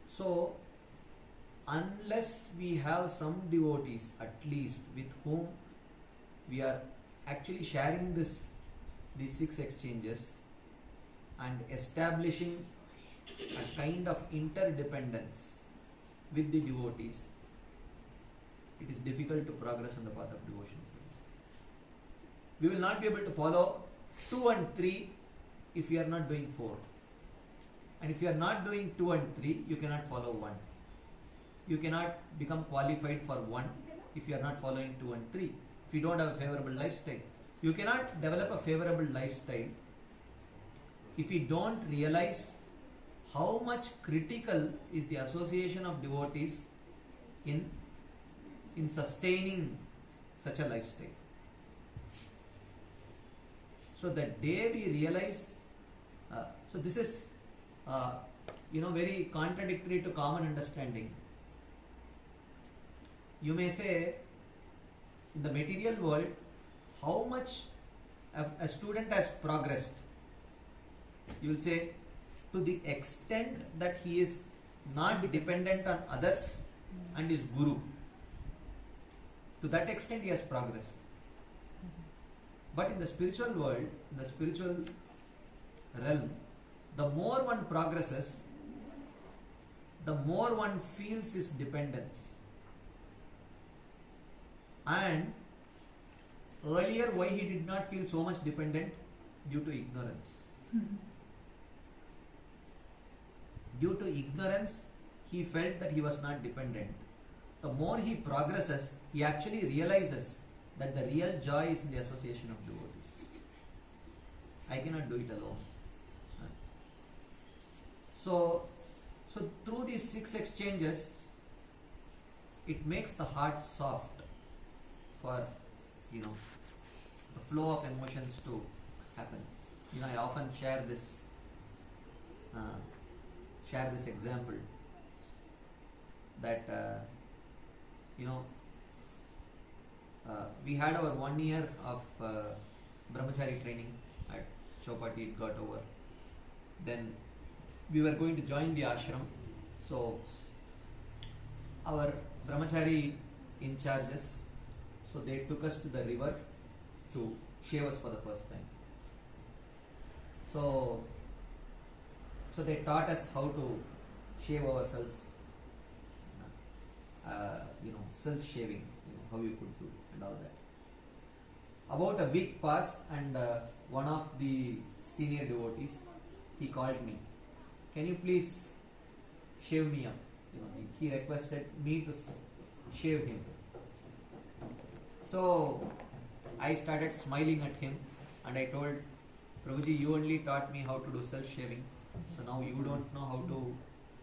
So unless we have some devotees at least with whom we are actually sharing these 6 exchanges and establishing a kind of interdependence with the devotees, it is difficult to progress on the path of devotion. We will not be able to follow 2 and 3 if we are not doing 4. And if you are not doing 2 and 3, you cannot follow 1. You cannot become qualified for 1 if you are not following 2 and 3. If you don't have a favorable lifestyle, you cannot develop a favorable lifestyle if you don't realize how much critical is the association of devotees in sustaining such a lifestyle. So the day we realize, so this is very contradictory to common understanding. You may say, in the material world, how much a student has progressed. You will say, to the extent that he is not dependent on others and is guru. To that extent he has progressed. But in the spiritual world, in the spiritual realm, the more one progresses, the more one feels his dependence. And earlier, why he did not feel so much dependent? Due to ignorance. Due to ignorance, he felt that he was not dependent. The more he progresses, he actually realizes that the real joy is in the association of devotees. I cannot do it alone. So through these 6 exchanges, it makes the heart soft for the flow of emotions to happen. I often share this example that we had our 1 year of brahmachari training at Chowpatty. It got over. Then we were going to join the ashram. So our brahmachari in charges, so they took us to the river to shave us for the first time. So they taught us how to shave ourselves, self-shaving, how you could do and all that. About a week passed, and one of the senior devotees, he called me. Can you please shave me up? He requested me to shave him. So I started smiling at him, and I told, Prabhuji, you only taught me how to do self-shaving. So now you don't know how to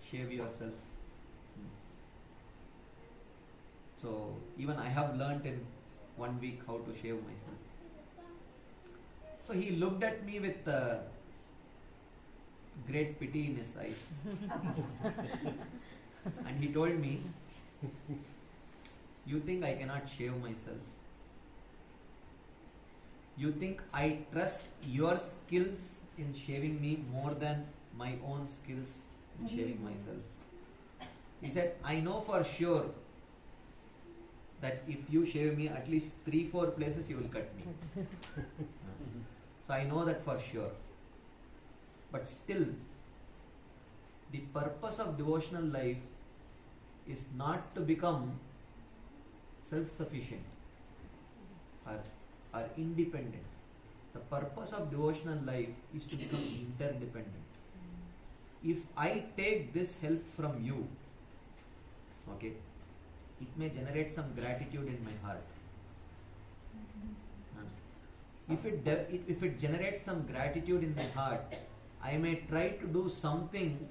shave yourself. So even I have learnt in 1 week how to shave myself. So he looked at me with great pity in his eyes. And he told me, you think I cannot shave myself? You think I trust your skills in shaving me more than my own skills in shaving myself? He said, I know for sure that if you shave me at least 3-4 places, you will cut me. So I know that for sure. But still, the purpose of devotional life is not to become self-sufficient or independent. The purpose of devotional life is to become interdependent. If I take this help from you, okay, it may generate some gratitude in my heart. If it generates some gratitude in my heart, I may try to do something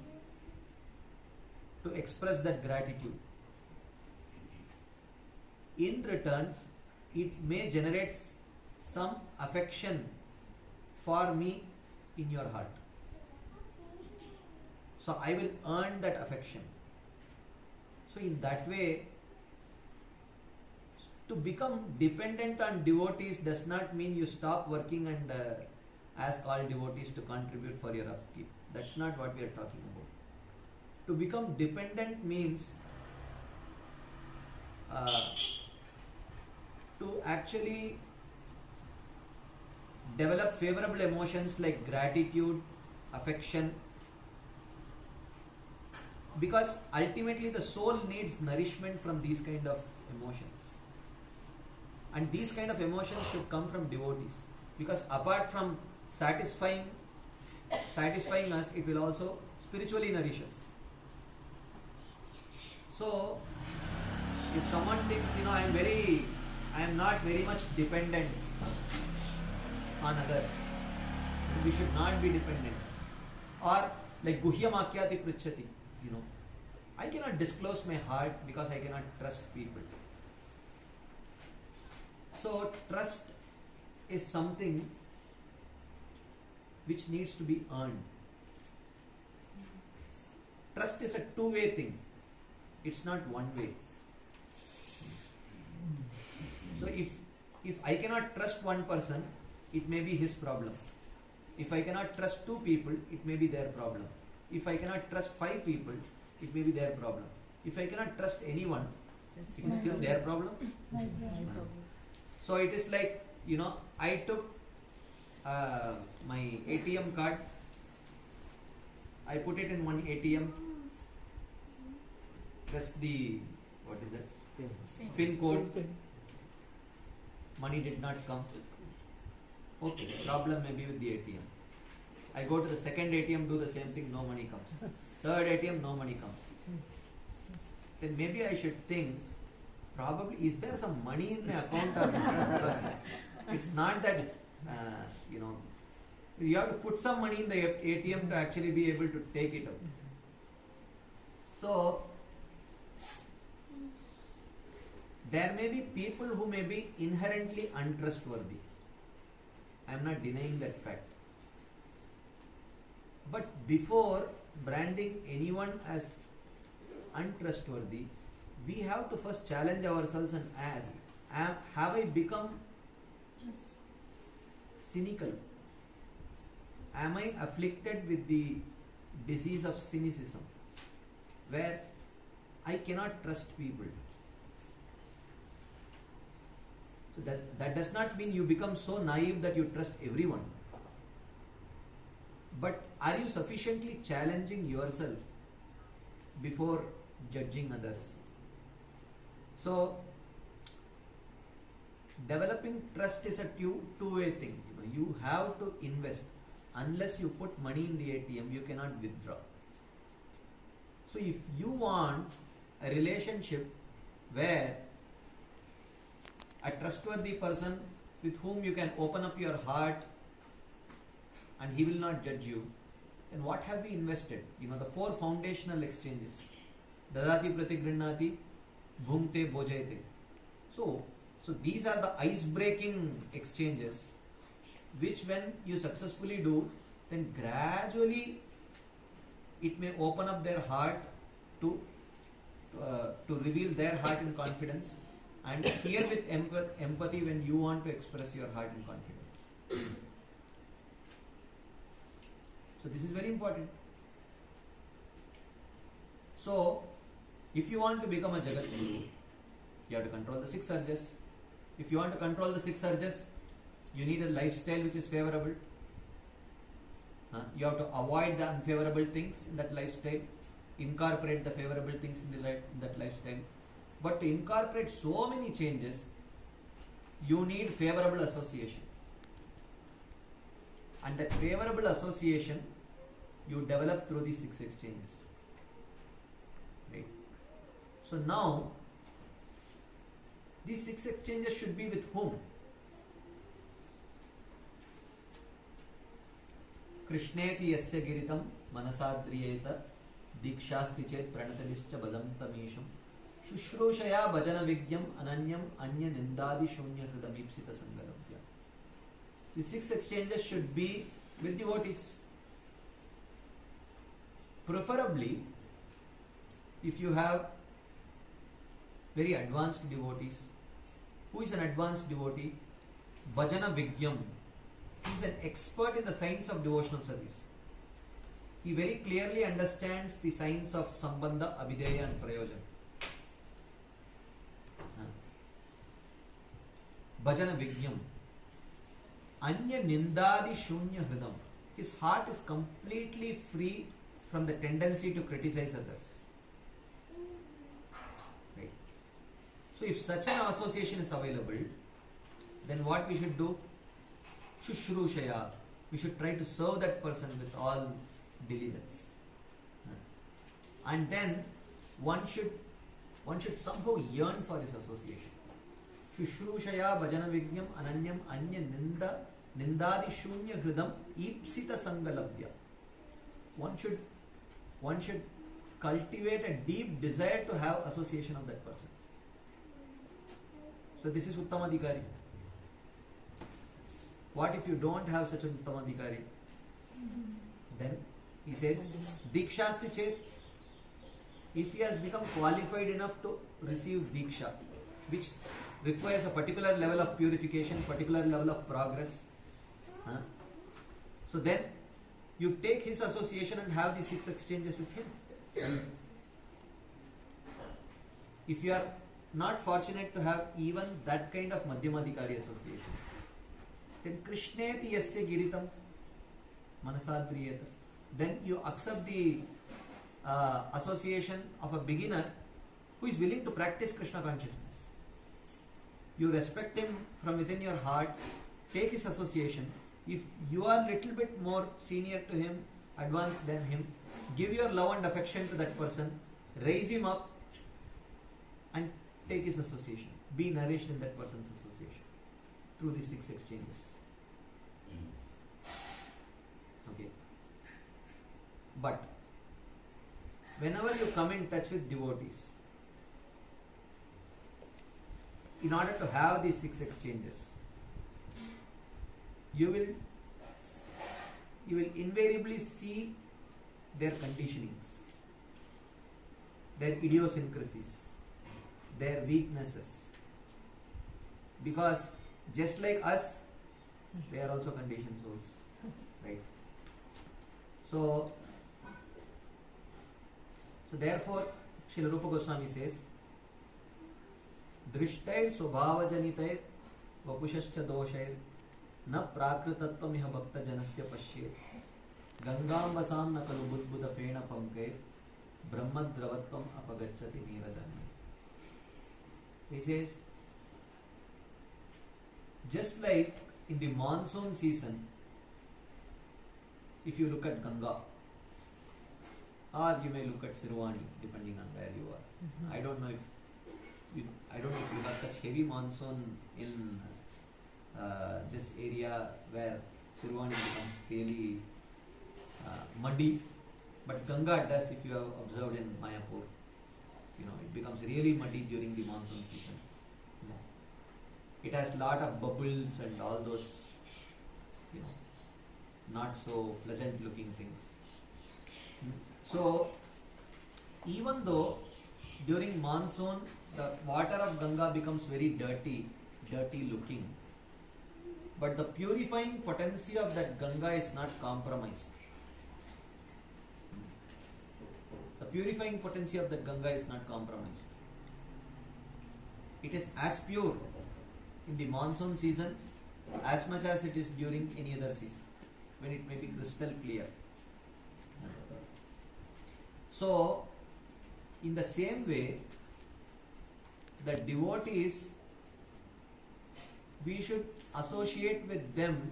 to express that gratitude. In return, it may generate some affection for me in your heart. So I will earn that affection. So in that way, to become dependent on devotees does not mean you stop working and ask all devotees to contribute for your upkeep. That's not what we are talking about. To become dependent means to actually develop favorable emotions like gratitude, affection, because ultimately the soul needs nourishment from these kind of emotions. And these kind of emotions should come from devotees, because apart from satisfying us, it will also spiritually nourish us. So if someone thinks, I am not very much dependent on others, we should not be dependent. Or like Guhyam Akyati Pritchati, I cannot disclose my heart because I cannot trust people. So trust is something which needs to be earned. Trust is a two-way thing. It's not one way. So if I cannot trust one person, it may be his problem. If I cannot trust 2 people, it may be their problem. If I cannot trust 5 people, it may be their problem. If I cannot trust anyone, it is still their problem. So it is like, I took my ATM card, I put it in one ATM, press the, PIN code, money did not come. Okay, problem may be with the ATM. I go to the second ATM, do the same thing, no money comes. Third ATM, no money comes. Then maybe I should think, probably, is there some money in my account or not? Because it's not that, you have to put some money in the ATM to actually be able to take it out. So, there may be people who may be inherently untrustworthy. I am not denying that fact. But before branding anyone as untrustworthy, we have to first challenge ourselves and ask, have I become cynical? Am I afflicted with the disease of cynicism, where I cannot trust people? So that does not mean you become so naive that you trust everyone. But are you sufficiently challenging yourself before judging others? So, developing trust is a two-way thing. You have to invest. Unless you put money in the ATM, you cannot withdraw. So, if you want a relationship where a trustworthy person with whom you can open up your heart and he will not judge you, then what have we invested? The 4 foundational exchanges. Dadati pratigrinnati, bhumte bojayate. So these are the ice-breaking exchanges, which when you successfully do, then gradually it may open up their heart to reveal their heart in confidence, and hear with empathy when you want to express your heart in confidence. So this is very important. So If you want to become a Jagat Guru, you have to control the six urges. If you want to control the six urges, you need a lifestyle which is favorable. You have to avoid the unfavorable things in that lifestyle, incorporate the favorable things in that lifestyle. But to incorporate so many changes, you need favorable association. And that favorable association you develop through these six exchanges. Right? So now, these six exchanges should be with whom? Krishneti yasya giritam manasadriyeta dikshasti chet pranatanischa badantamisham Shushrushaya bhajana vigyam ananyam anya nindadi shunya hridamipsita sangalabhya. The six exchanges should be with devotees. Preferably, if you have very advanced devotees. Who is an advanced devotee? Bhajana vigyam. He is an expert in the science of devotional service. He very clearly understands the science of sambandha, abhideya and prayojan. Bhajana vigyam. Anya nindadi shunya hridam. His heart is completely free from the tendency to criticize others. Right. So if such an association is available, then what we should do? Shushrushaya. We should try to serve that person with all diligence. And then one should somehow yearn for this association. Shushrushaya bhajana vigyam ananyam anya nindadi shunya hridam ipsita sangalabhya. One should cultivate a deep desire to have association of that person. So this is Uttamadhikari. What if you don't have such an Uttamadhikari? Then he says, Dikshasti chet, if he has become qualified enough to receive Diksha, which requires a particular level of purification, particular level of progress. So then you take his association and have the six exchanges with him. If you are not fortunate to have even that kind of Madhyamadhikari association, then Krishneti yasya giritam manasadriyeta. Then you accept the association of a beginner who is willing to practice Krishna consciousness. You respect him from within your heart, take his association. If you are a little bit more senior to him, advanced than him, give your love and affection to that person, raise him up and take his association. Be nourished in that person's association through these six exchanges. Okay. But whenever you come in touch with devotees, in order to have these six exchanges, you will invariably see their conditionings, their idiosyncrasies, their weaknesses. Because just like us, they are also conditioned souls. Right? So therefore, Srila Rupa Goswami says, Drishtair Swabhavajanitai Vapushascha Doshair Na Prakritattvam Bhakta Janasya Pashyet Gangambasam Na Kalu Budbuddha Fena Pankair Brahmadravatvam Apagachati Niradani. He says, just like in the monsoon season, if you look at Ganga, or you may look at Sirwani, depending on where you are. I don't know if you have such heavy monsoon in this area where Sirwani becomes really muddy, but Ganga does, if you have observed in Mayapur. It becomes really muddy during the monsoon season. It has lot of bubbles and all those, not so pleasant looking things. So, even though during monsoon the water of Ganga becomes very dirty looking, but the purifying potency of that Ganga is not compromised. The purifying potency of that Ganga is not compromised. It is as pure in the monsoon season as much as it is during any other season, when it may be crystal clear. So, in the same way, the devotees, we should associate with them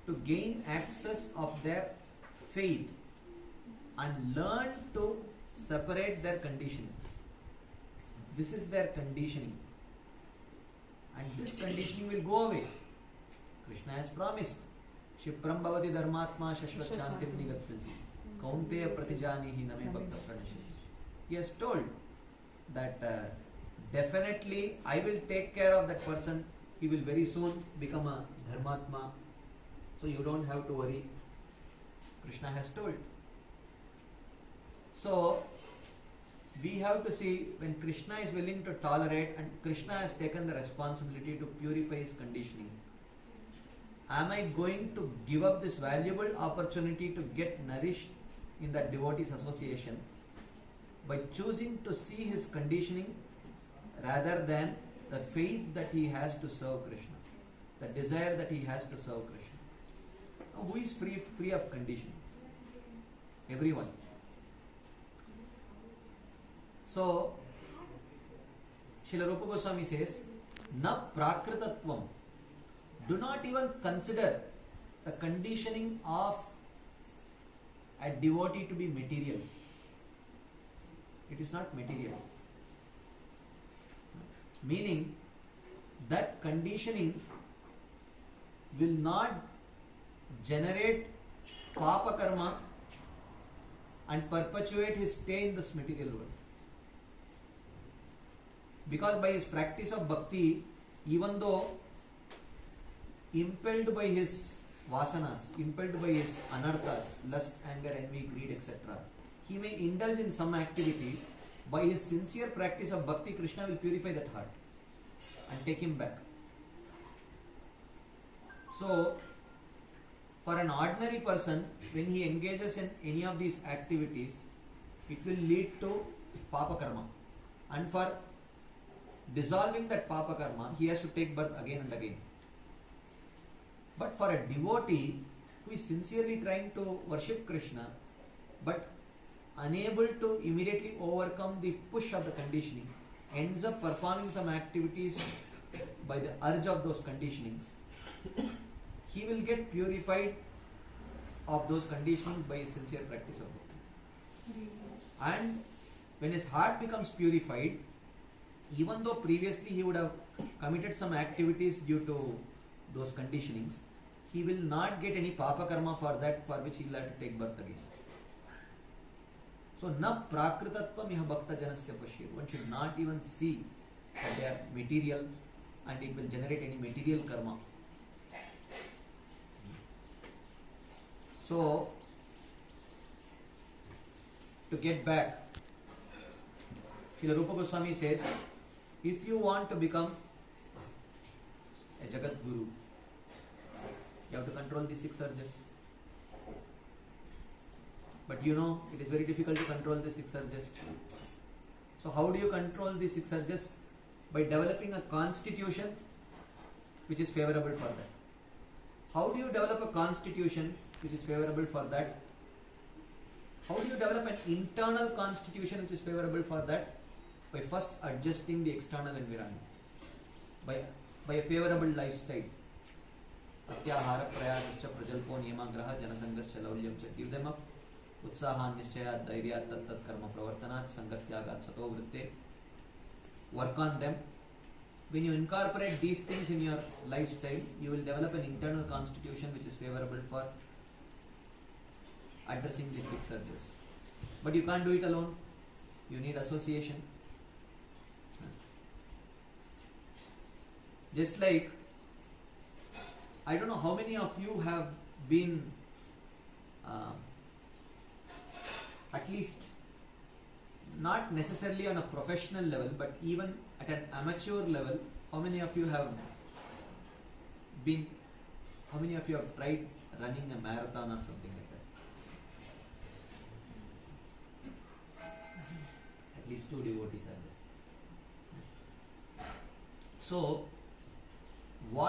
to gain access of their faith and learn to separate their conditionings. This is their conditioning, and this conditioning will go away. Krishna has promised, Shipram bhavati dharmatma shashvat shantim nigattati kaunteya pratijanihi name bhakta pranashati. He has told that definitely I will take care of that person. He will very soon become a dharmatma, so you don't have to worry. Krishna has told. So we have to see, when Krishna is willing to tolerate and Krishna has taken the responsibility to purify his conditioning, am I going to give up this valuable opportunity to get nourished in that devotees association by choosing to see his conditioning rather than the faith that he has to serve Krishna, the desire that he has to serve Krishna? Now, who is free of conditionings? Everyone. So, Srila Rupa Goswami says, na prakritatvam. Do not even consider the conditioning of a devotee to be material. It is not material. Meaning that conditioning will not generate papa karma and perpetuate his stay in this material world. Because by his practice of bhakti, even though impelled by his vasanas, impelled by his anarthas, lust, anger, envy, greed, etc., he may indulge in some activity. By his sincere practice of bhakti, Krishna will purify that heart and take him back. So, for an ordinary person, when he engages in any of these activities, it will lead to papa karma. And for dissolving that papa karma, he has to take birth again and again. But for a devotee who is sincerely trying to worship Krishna, but unable to immediately overcome the push of the conditioning, ends up performing some activities by the urge of those conditionings, he will get purified of those conditionings by his sincere practice of bhakti. And when his heart becomes purified, even though previously he would have committed some activities due to those conditionings, he will not get any papa karma for that, for which he will have to take birth again. So, na prakritatvam iha bhakta janasya pashyet. One should not even see that they are material and it will generate any material karma. So, to get back, Srila Rupa Goswami says, if you want to become a Jagat Guru, you have to control the 6 urges. But you know, it is very difficult to control the 6 urges. So how do you control the 6 urges? By developing a constitution which is favorable for that. How do you develop a constitution which is favorable for that? How do you develop an internal constitution which is favorable for that? By first adjusting the external environment. By a favorable lifestyle. Pratyahara prayasascha prajalpo niyamagraha janasangascha laulyam cha. Give them up. Utsahan nischayat dhairyat tat karma pravartanat sangatyagat sato vritte. Work on them. When you incorporate these things in your lifestyle, you will develop an internal constitution which is favorable for addressing these 6 urges. But you can't do it alone. You need association. Just like, I don't know how many of you have been at least not necessarily on a professional level, but even at an amateur level, how many of you have tried running a marathon or something like that? At least 2 devotees are there. So, what